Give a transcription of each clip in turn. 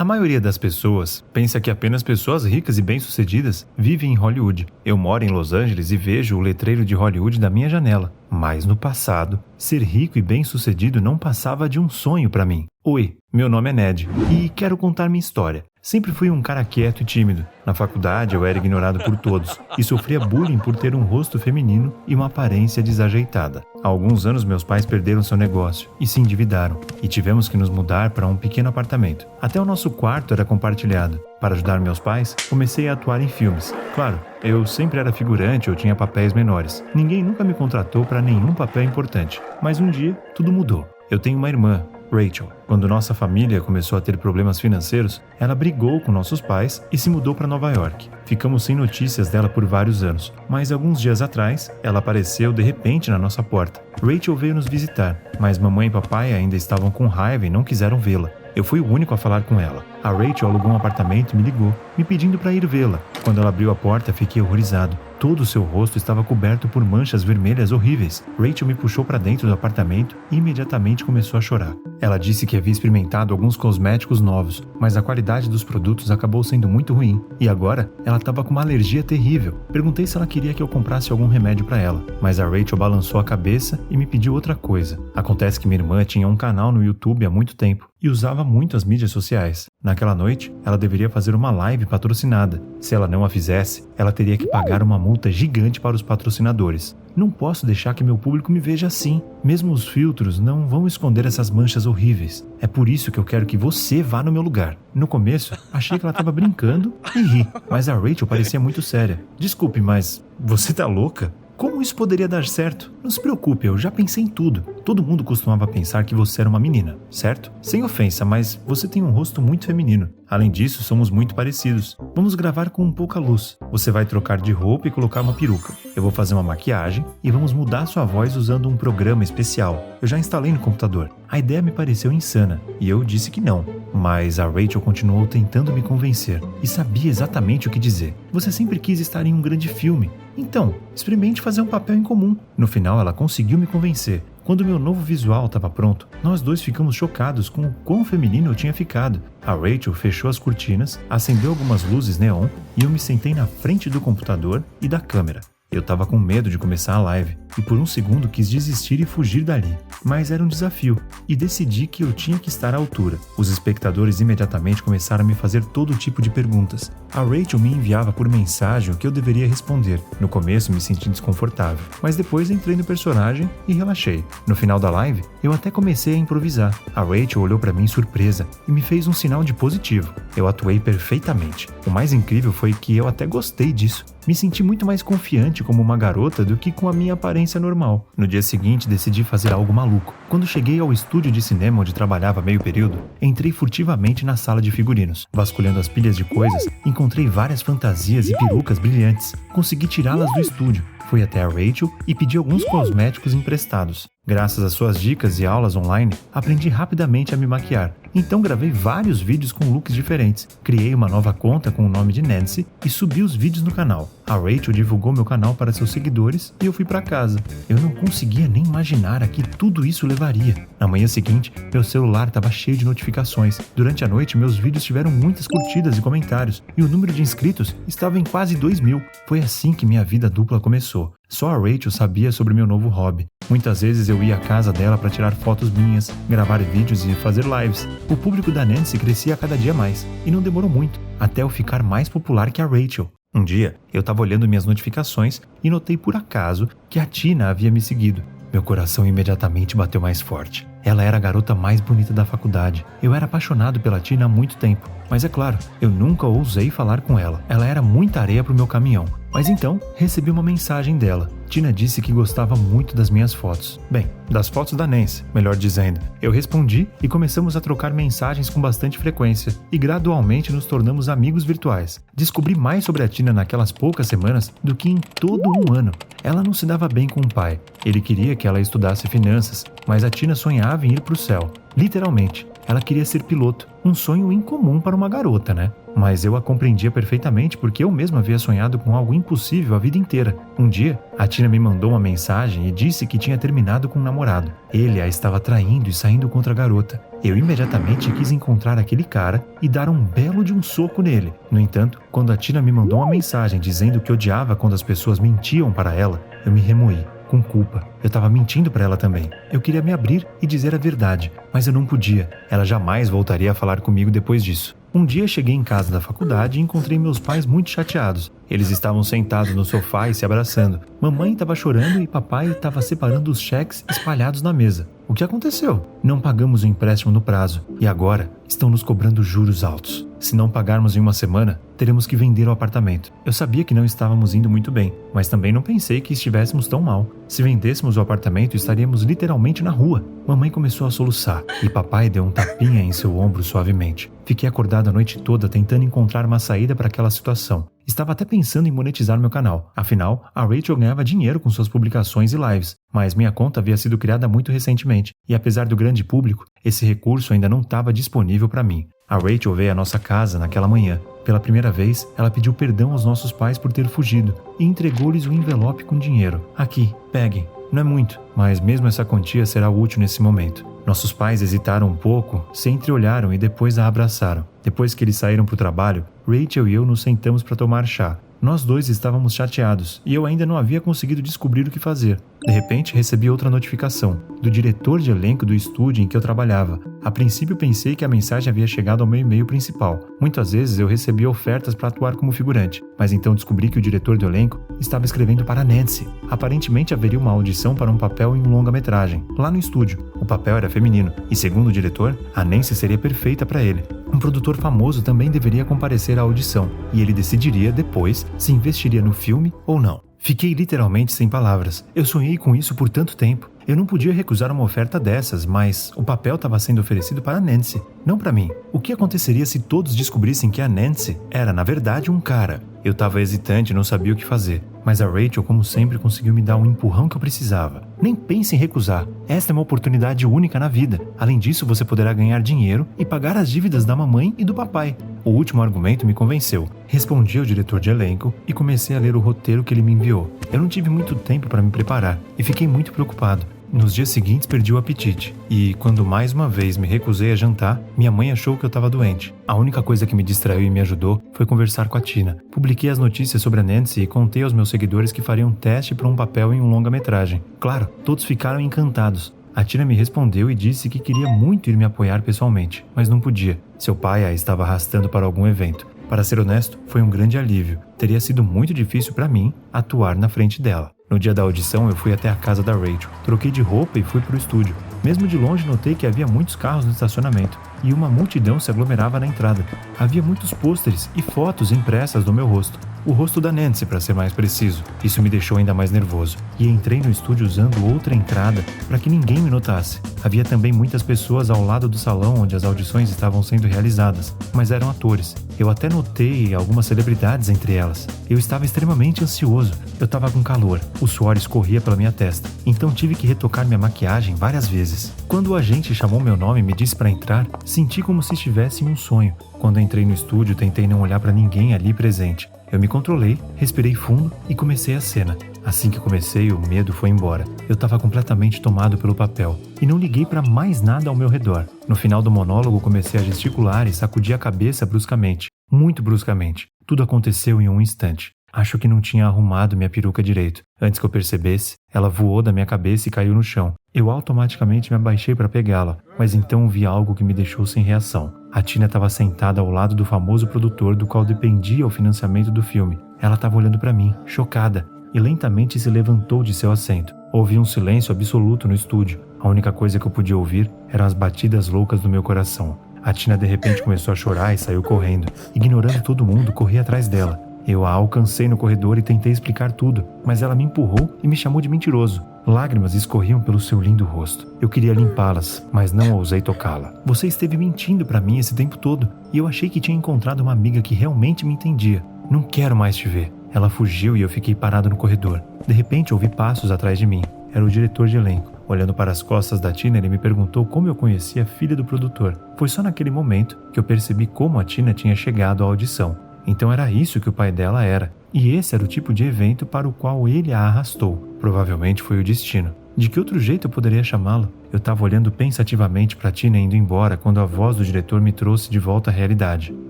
A maioria das pessoas pensa que apenas pessoas ricas e bem-sucedidas vivem em Hollywood. Eu moro em Los Angeles e vejo o letreiro de Hollywood da minha janela. Mas no passado, ser rico e bem-sucedido não passava de um sonho para mim. Oi, meu nome é Ned e quero contar minha história. Sempre fui um cara quieto e tímido. Na faculdade eu era ignorado por todos e sofria bullying por ter um rosto feminino e uma aparência desajeitada. Há alguns anos meus pais perderam seu negócio e se endividaram e tivemos que nos mudar para um pequeno apartamento. Até o nosso quarto era compartilhado. Para ajudar meus pais, comecei a atuar em filmes. Claro, eu sempre era figurante ou tinha papéis menores. Ninguém nunca me contratou para nenhum papel importante. Mas um dia, tudo mudou. Eu tenho uma irmã, Rachel. Quando nossa família começou a ter problemas financeiros, ela brigou com nossos pais e se mudou para Nova York. Ficamos sem notícias dela por vários anos, mas alguns dias atrás, ela apareceu de repente na nossa porta. Rachel veio nos visitar, mas mamãe e papai ainda estavam com raiva e não quiseram vê-la. Eu fui o único a falar com ela. A Rachel alugou um apartamento e me ligou, me pedindo para ir vê-la. Quando ela abriu a porta, fiquei horrorizado. Todo o seu rosto estava coberto por manchas vermelhas horríveis. Rachel me puxou para dentro do apartamento e imediatamente começou a chorar. Ela disse que havia experimentado alguns cosméticos novos, mas a qualidade dos produtos acabou sendo muito ruim. E agora, ela estava com uma alergia terrível. Perguntei se ela queria que eu comprasse algum remédio para ela, mas a Rachel balançou a cabeça e me pediu outra coisa. Acontece que minha irmã tinha um canal no YouTube há muito tempo e usava muito as mídias sociais. Naquela noite, ela deveria fazer uma live patrocinada. Se ela não a fizesse, ela teria que pagar uma multa gigante para os patrocinadores. Não posso deixar que meu público me veja assim. Mesmo os filtros não vão esconder essas manchas horríveis. É por isso que eu quero que você vá no meu lugar. No começo, achei que ela estava brincando e ri, mas a Rachel parecia muito séria. Desculpe, mas você tá louca? Como isso poderia dar certo? Não se preocupe, eu já pensei em tudo. Todo mundo costumava pensar que você era uma menina, certo? Sem ofensa, mas você tem um rosto muito feminino. Além disso, somos muito parecidos. Vamos gravar com pouca luz. Você vai trocar de roupa e colocar uma peruca. Eu vou fazer uma maquiagem e vamos mudar sua voz usando um programa especial. Eu já instalei no computador. A ideia me pareceu insana e eu disse que não. Mas a Rachel continuou tentando me convencer e sabia exatamente o que dizer. Você sempre quis estar em um grande filme. Então, experimente fazer um papel em comum. No final, ela conseguiu me convencer. Quando meu novo visual estava pronto, nós dois ficamos chocados com o quão feminino eu tinha ficado. A Rachel fechou as cortinas, acendeu algumas luzes neon e eu me sentei na frente do computador e da câmera. Eu estava com medo de começar a live e por um segundo quis desistir e fugir dali. Mas era um desafio e decidi que eu tinha que estar à altura. Os espectadores imediatamente começaram a me fazer todo tipo de perguntas. A Rachel me enviava por mensagem o que eu deveria responder. No começo me senti desconfortável, mas depois entrei no personagem e relaxei. No final da live, eu até comecei a improvisar. A Rachel olhou para mim surpresa e me fez um sinal de positivo. Eu atuei perfeitamente. O mais incrível foi que eu até gostei disso. Me senti muito mais confiante como uma garota do que com a minha aparência normal. No dia seguinte, decidi fazer algo maluco. Quando cheguei ao estúdio de cinema onde trabalhava meio período, entrei furtivamente na sala de figurinos. Vasculhando as pilhas de coisas, encontrei várias fantasias e perucas brilhantes. Consegui tirá-las do estúdio. Fui até a Rachel e pedi alguns cosméticos emprestados. Graças às suas dicas e aulas online, aprendi rapidamente a me maquiar. Então gravei vários vídeos com looks diferentes. Criei uma nova conta com o nome de Nancy e subi os vídeos no canal. A Rachel divulgou meu canal para seus seguidores e eu fui para casa. Eu não conseguia nem imaginar a que tudo isso levaria. Na manhã seguinte, meu celular estava cheio de notificações. Durante a noite, meus vídeos tiveram muitas curtidas e comentários e o número de inscritos estava em quase 2.000. Foi assim que minha vida dupla começou. Só a Rachel sabia sobre meu novo hobby. Muitas vezes eu ia à casa dela para tirar fotos minhas, gravar vídeos e fazer lives. O público da Nancy crescia a cada dia mais, e não demorou muito, até eu ficar mais popular que a Rachel. Um dia, eu estava olhando minhas notificações e notei por acaso que a Tina havia me seguido. Meu coração imediatamente bateu mais forte. Ela era a garota mais bonita da faculdade. Eu era apaixonado pela Tina há muito tempo. Mas é claro, eu nunca ousei falar com ela. Ela era muita areia para o meu caminhão. Mas então, recebi uma mensagem dela. Tina disse que gostava muito das minhas fotos. Bem, das fotos da Nancy, melhor dizendo. Eu respondi e começamos a trocar mensagens com bastante frequência. E gradualmente nos tornamos amigos virtuais. Descobri mais sobre a Tina naquelas poucas semanas do que em todo um ano. Ela não se dava bem com o pai. Ele queria que ela estudasse finanças, mas a Tina sonhava em ir para o céu. Literalmente. Ela queria ser piloto, um sonho incomum para uma garota, né? Mas eu a compreendia perfeitamente porque eu mesma havia sonhado com algo impossível a vida inteira. Um dia, a Tina me mandou uma mensagem e disse que tinha terminado com um namorado. Ele a estava traindo e saindo contra a garota. Eu imediatamente quis encontrar aquele cara e dar um belo de um soco nele. No entanto, quando a Tina me mandou uma mensagem dizendo que odiava quando as pessoas mentiam para ela, eu me remoí. Com culpa. Eu estava mentindo para ela também. Eu queria me abrir e dizer a verdade, mas eu não podia. Ela jamais voltaria a falar comigo depois disso. Um dia cheguei em casa da faculdade e encontrei meus pais muito chateados. Eles estavam sentados no sofá e se abraçando. Mamãe estava chorando e papai estava separando os cheques espalhados na mesa. O que aconteceu? Não pagamos o empréstimo no prazo e agora estão nos cobrando juros altos. Se não pagarmos em uma semana, teremos que vender o apartamento. Eu sabia que não estávamos indo muito bem, mas também não pensei que estivéssemos tão mal. Se vendêssemos o apartamento, estaríamos literalmente na rua. Mamãe começou a soluçar e papai deu um tapinha em seu ombro suavemente. Fiquei acordado a noite toda tentando encontrar uma saída para aquela situação. Estava até pensando em monetizar meu canal. Afinal, a Rachel ganhava dinheiro com suas publicações e lives, mas minha conta havia sido criada muito recentemente, e apesar do grande público, esse recurso ainda não estava disponível para mim. A Rachel veio à nossa casa naquela manhã. Pela primeira vez, ela pediu perdão aos nossos pais por ter fugido e entregou-lhes um envelope com dinheiro. Aqui, peguem. Não é muito, mas mesmo essa quantia será útil nesse momento. Nossos pais hesitaram um pouco, se entreolharam e depois a abraçaram. Depois que eles saíram para o trabalho, Rachel e eu nos sentamos para tomar chá. Nós dois estávamos chateados e eu ainda não havia conseguido descobrir o que fazer. De repente, recebi outra notificação, do diretor de elenco do estúdio em que eu trabalhava. A princípio pensei que a mensagem havia chegado ao meu e-mail principal. Muitas vezes eu recebia ofertas para atuar como figurante, mas então descobri que o diretor do elenco estava escrevendo para Nancy. Aparentemente haveria uma audição para um papel em um longa-metragem, lá no estúdio. O papel era feminino, e segundo o diretor, a Nancy seria perfeita para ele. Um produtor famoso também deveria comparecer à audição, e ele decidiria depois se investiria no filme ou não. Fiquei literalmente sem palavras. Eu sonhei com isso por tanto tempo. Eu não podia recusar uma oferta dessas, mas o papel estava sendo oferecido para Nancy, não para mim. O que aconteceria se todos descobrissem que a Nancy era, na verdade, um cara? Eu estava hesitante e não sabia o que fazer. Mas a Rachel, como sempre, conseguiu me dar um empurrão que eu precisava. Nem pense em recusar. Esta é uma oportunidade única na vida. Além disso, você poderá ganhar dinheiro e pagar as dívidas da mamãe e do papai. O último argumento me convenceu. Respondi ao diretor de elenco e comecei a ler o roteiro que ele me enviou. Eu não tive muito tempo para me preparar e fiquei muito preocupado. Nos dias seguintes perdi o apetite e, quando mais uma vez me recusei a jantar, minha mãe achou que eu estava doente. A única coisa que me distraiu e me ajudou foi conversar com a Tina. Publiquei as notícias sobre a Nancy e contei aos meus seguidores que fariam um teste para um papel em um longa-metragem. Claro, todos ficaram encantados. A Tina me respondeu e disse que queria muito ir me apoiar pessoalmente, mas não podia. Seu pai a estava arrastando para algum evento. Para ser honesto, foi um grande alívio. Teria sido muito difícil para mim atuar na frente dela. No dia da audição, eu fui até a casa da Rachel, troquei de roupa e fui para o estúdio. Mesmo de longe, notei que havia muitos carros no estacionamento e uma multidão se aglomerava na entrada. Havia muitos pôsteres e fotos impressas do meu rosto. O rosto da Nancy, para ser mais preciso. Isso me deixou ainda mais nervoso. E entrei no estúdio usando outra entrada para que ninguém me notasse. Havia também muitas pessoas ao lado do salão onde as audições estavam sendo realizadas, mas eram atores. Eu até notei algumas celebridades entre elas. Eu estava extremamente ansioso. Eu estava com calor. O suor escorria pela minha testa. Então tive que retocar minha maquiagem várias vezes. Quando o agente chamou meu nome e me disse para entrar, senti como se estivesse em um sonho. Quando entrei no estúdio, tentei não olhar para ninguém ali presente. Eu me controlei, respirei fundo e comecei a cena. Assim que comecei, o medo foi embora. Eu estava completamente tomado pelo papel e não liguei para mais nada ao meu redor. No final do monólogo, comecei a gesticular e sacudi a cabeça bruscamente. Muito bruscamente. Tudo aconteceu em um instante. Acho que não tinha arrumado minha peruca direito. Antes que eu percebesse, ela voou da minha cabeça e caiu no chão. Eu automaticamente me abaixei para pegá-la, mas então vi algo que me deixou sem reação. A Tina estava sentada ao lado do famoso produtor do qual dependia o financiamento do filme. Ela estava olhando para mim, chocada, e lentamente se levantou de seu assento. Ouvi um silêncio absoluto no estúdio. A única coisa que eu podia ouvir eram as batidas loucas do meu coração. A Tina de repente começou a chorar e saiu correndo. Ignorando todo mundo, corri atrás dela. Eu a alcancei no corredor e tentei explicar tudo, mas ela me empurrou e me chamou de mentiroso. Lágrimas escorriam pelo seu lindo rosto. Eu queria limpá-las, mas não ousei tocá-la. Você esteve mentindo para mim esse tempo todo, e eu achei que tinha encontrado uma amiga que realmente me entendia. Não quero mais te ver. Ela fugiu e eu fiquei parado no corredor. De repente ouvi passos atrás de mim. Era o diretor de elenco. Olhando para as costas da Tina, ele me perguntou como eu conhecia a filha do produtor. Foi só naquele momento que eu percebi como a Tina tinha chegado à audição. Então era isso que o pai dela era. E esse era o tipo de evento para o qual ele a arrastou. Provavelmente foi o destino. De que outro jeito eu poderia chamá-lo? Eu estava olhando pensativamente para Tina indo embora quando a voz do diretor me trouxe de volta à realidade.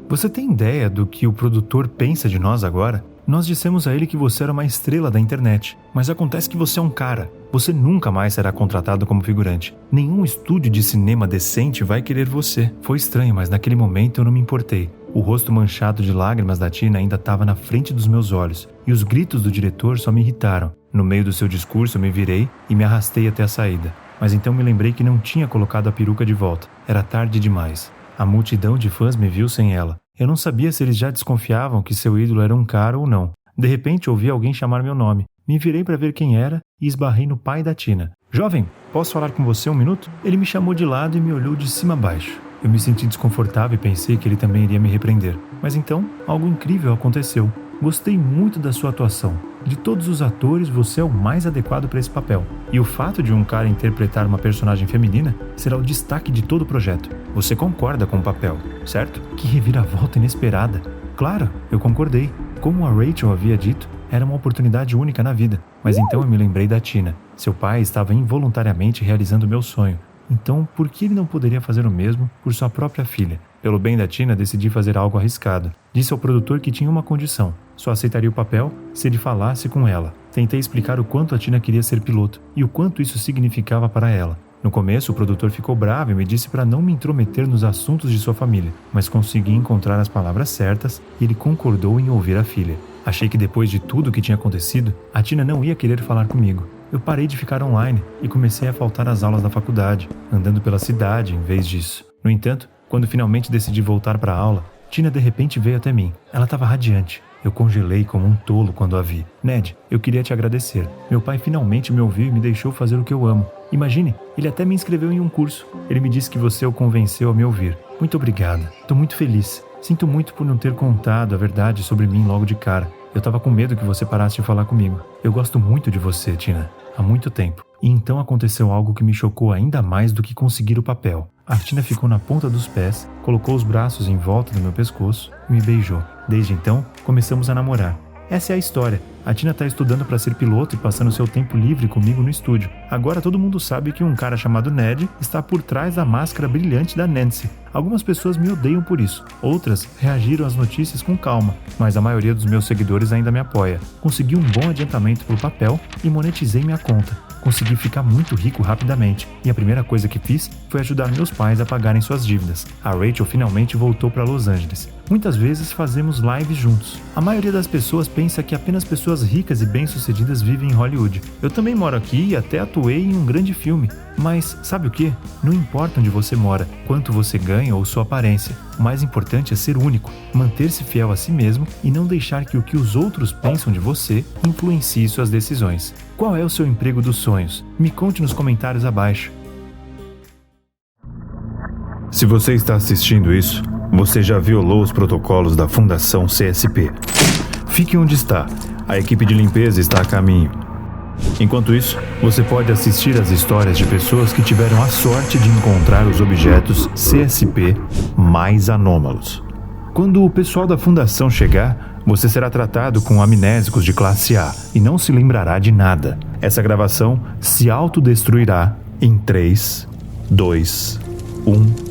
Você tem ideia do que o produtor pensa de nós agora? Nós dissemos a ele que você era uma estrela da internet, mas acontece que você é um cara. Você nunca mais será contratado como figurante. Nenhum estúdio de cinema decente vai querer você. Foi estranho, mas naquele momento eu não me importei. O rosto manchado de lágrimas da Tina ainda estava na frente dos meus olhos, e os gritos do diretor só me irritaram. No meio do seu discurso eu me virei e me arrastei até a saída. Mas então me lembrei que não tinha colocado a peruca de volta. Era tarde demais. A multidão de fãs me viu sem ela. Eu não sabia se eles já desconfiavam que seu ídolo era um cara ou não. De repente ouvi alguém chamar meu nome. Me virei para ver quem era e esbarrei no pai da Tina. Jovem, posso falar com você um minuto? Ele me chamou de lado e me olhou de cima a baixo. Eu me senti desconfortável e pensei que ele também iria me repreender. Mas então, algo incrível aconteceu. Gostei muito da sua atuação. De todos os atores, você é o mais adequado para esse papel. E o fato de um cara interpretar uma personagem feminina será o destaque de todo o projeto. Você concorda com o papel, certo? Que reviravolta inesperada. Claro, eu concordei. Como a Rachel havia dito, era uma oportunidade única na vida. Mas então eu me lembrei da Tina. Seu pai estava involuntariamente realizando meu sonho. Então, por que ele não poderia fazer o mesmo por sua própria filha? Pelo bem da Tina, decidi fazer algo arriscado. Disse ao produtor que tinha uma condição. Só aceitaria o papel se ele falasse com ela. Tentei explicar o quanto a Tina queria ser piloto e o quanto isso significava para ela. No começo, o produtor ficou bravo e me disse para não me intrometer nos assuntos de sua família, mas consegui encontrar as palavras certas e ele concordou em ouvir a filha. Achei que depois de tudo o que tinha acontecido, a Tina não ia querer falar comigo. Eu parei de ficar online e comecei a faltar às aulas da faculdade, andando pela cidade em vez disso. No entanto, quando finalmente decidi voltar para a aula, Tina de repente veio até mim. Ela estava radiante. Eu congelei como um tolo quando a vi. Ned, eu queria te agradecer. Meu pai finalmente me ouviu e me deixou fazer o que eu amo. Imagine, ele até me inscreveu em um curso. Ele me disse que você o convenceu a me ouvir. Muito obrigada. Estou muito feliz. Sinto muito por não ter contado a verdade sobre mim logo de cara. Eu estava com medo que você parasse de falar comigo. Eu gosto muito de você, Tina. Há muito tempo. E então aconteceu algo que me chocou ainda mais do que conseguir o papel. A Tina ficou na ponta dos pés, colocou os braços em volta do meu pescoço e me beijou. Desde então, começamos a namorar. Essa é a história. A Tina está estudando para ser piloto e passando seu tempo livre comigo no estúdio. Agora todo mundo sabe que um cara chamado Ned está por trás da máscara brilhante da Nancy. Algumas pessoas me odeiam por isso. Outras reagiram às notícias com calma, mas a maioria dos meus seguidores ainda me apoia. Consegui um bom adiantamento pelo papel e monetizei minha conta. Consegui ficar muito rico rapidamente, e a primeira coisa que fiz foi ajudar meus pais a pagarem suas dívidas. A Rachel finalmente voltou para Los Angeles. Muitas vezes fazemos lives juntos. A maioria das pessoas pensa que apenas pessoas ricas e bem-sucedidas vivem em Hollywood. Eu também moro aqui e até atuei em um grande filme. Mas, sabe o que? Não importa onde você mora, quanto você ganha ou sua aparência. O mais importante é ser único, manter-se fiel a si mesmo e não deixar que o que os outros pensam de você influencie suas decisões. Qual é o seu emprego dos sonhos? Me conte nos comentários abaixo. Se você está assistindo isso, você já violou os protocolos da Fundação CSP. Fique onde está. A equipe de limpeza está a caminho. Enquanto isso, você pode assistir às histórias de pessoas que tiveram a sorte de encontrar os objetos CSP mais anômalos. Quando o pessoal da fundação chegar, você será tratado com amnésicos de classe A e não se lembrará de nada. Essa gravação se autodestruirá em 3, 2, 1...